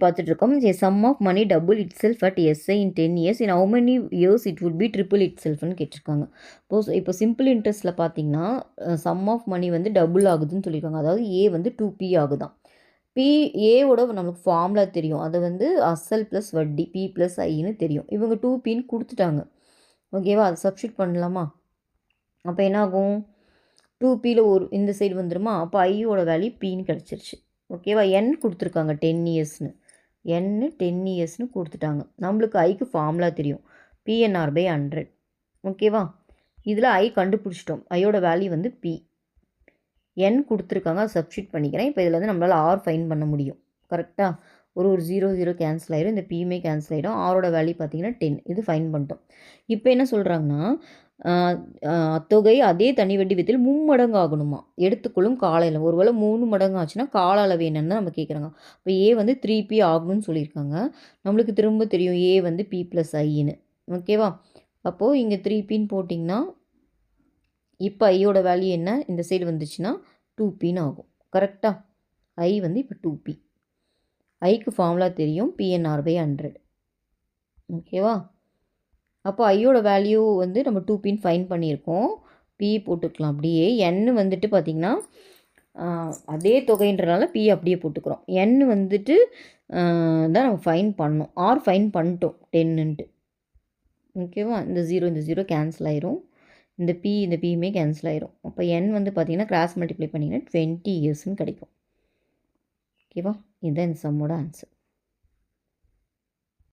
பார்த்துட்ருக்கோம். A sum of money double itself at SI in 10 years. In how many years it would be triple itselfன்னு கேட்டிருக்காங்க. இப்போ simple இன்ட்ரெஸ்ட்டில் பார்த்தீங்கன்னா some of money வந்து double ஆகுதுன்னு சொல்லியிருக்காங்க. அதாவது ஏ வந்து 2p ஆகுதான். பி ஏவோட நமக்கு ஃபார்முலா தெரியும். அது வந்து அசல் ப்ளஸ் வட்டி பி ப்ளஸ் ஐன்னு தெரியும். இவங்க 2pன்னு கொடுத்துட்டாங்க. ஓகேவா? அதை சப்ஸ்டியூட் பண்ணலாமா? அப்போ என்ன ஆகும்? 2pயில் ஒரு இந்த சைடு வந்துடுமா? அப்போ ஐயோட வேல்யூ பின்னு கிடச்சிருச்சு. ஓகேவா? என் கொடுத்துருக்காங்க 10 இயர்ஸ்னு. என்னு 10 இயர்ஸ்னு கொடுத்துட்டாங்க. நம்மளுக்கு ஐக்கு ஃபார்முலா தெரியும். PNR/100. ஓகேவா? இதில் ஐ கண்டுபிடிச்சிட்டோம். ஐயோட வேல்யூ வந்து பி. என் கொடுத்துருக்காங்க, அதை சப்ஸ்டியூட் பண்ணிக்கிறேன். இப்போ இதில் வந்து நம்மளால் ஆர் ஃபைன் பண்ண முடியும். கரெக்டாக? ஒரு 0 கேன்சல் ஆகிடும். இந்த பியுமே கேன்சல் ஆகிடும். ஆரோட வேல்யூ பார்த்தீங்கன்னா 10. இது ஃபைன் பண்ணிட்டோம். இப்போ என்ன சொல்கிறாங்கன்னா தொகை அதே தனி வட்டி விதத்தில் 3 மடங்கு ஆகணுமா? எடுத்துக்கொள்ளும் கால அளவு. ஒருவேளை 3 மடங்கு ஆச்சுன்னா கால அளவு என்னன்னு நம்ம கேட்குறாங்க. இப்போ ஏ வந்து 3p ஆகணும்னு சொல்லியிருக்காங்க. நம்மளுக்கு திரும்ப தெரியும் ஏ வந்து p + ஐன்னு. ஓகேவா? அப்போது இங்கே 3pன்னு போட்டிங்கன்னா இப்போ ஐயோட வேல்யூ என்ன? இந்த சைடு வந்துச்சுன்னா 2pன்னு ஆகும். கரெக்டாக? ஐ வந்து இப்போ 2p. ஐக்கு ஃபார்முலா தெரியும். PNR/100. ஓகேவா? அப்போ ஐயோட வேல்யூ வந்து நம்ம 2pன்னு ஃபைன் பண்ணியிருக்கோம். பி போட்டுக்கலாம் அப்படியே. என் வந்துட்டு பார்த்திங்கன்னா அதே தொகைன்றனால பி அப்படியே போட்டுக்கிறோம். என் வந்துட்டு தான் நம்ம ஃபைன் பண்ணோம். ஆர் ஃபைன் பண்ணிட்டோம் 10ன்ட்டு. ஓகேவா? இந்த 0 கேன்சல் ஆயிரும். இந்த பியுமே கேன்சல் ஆயிரும். அப்போ என் வந்து பார்த்திங்கன்னா கிராஸ் மல்டிப்ளை பண்ணிங்கன்னா 20 இயர்ஸ்ன்னு கிடைக்கும். ஓகேவா? இதுதான் இந்த சம்மோட ஆன்சர்.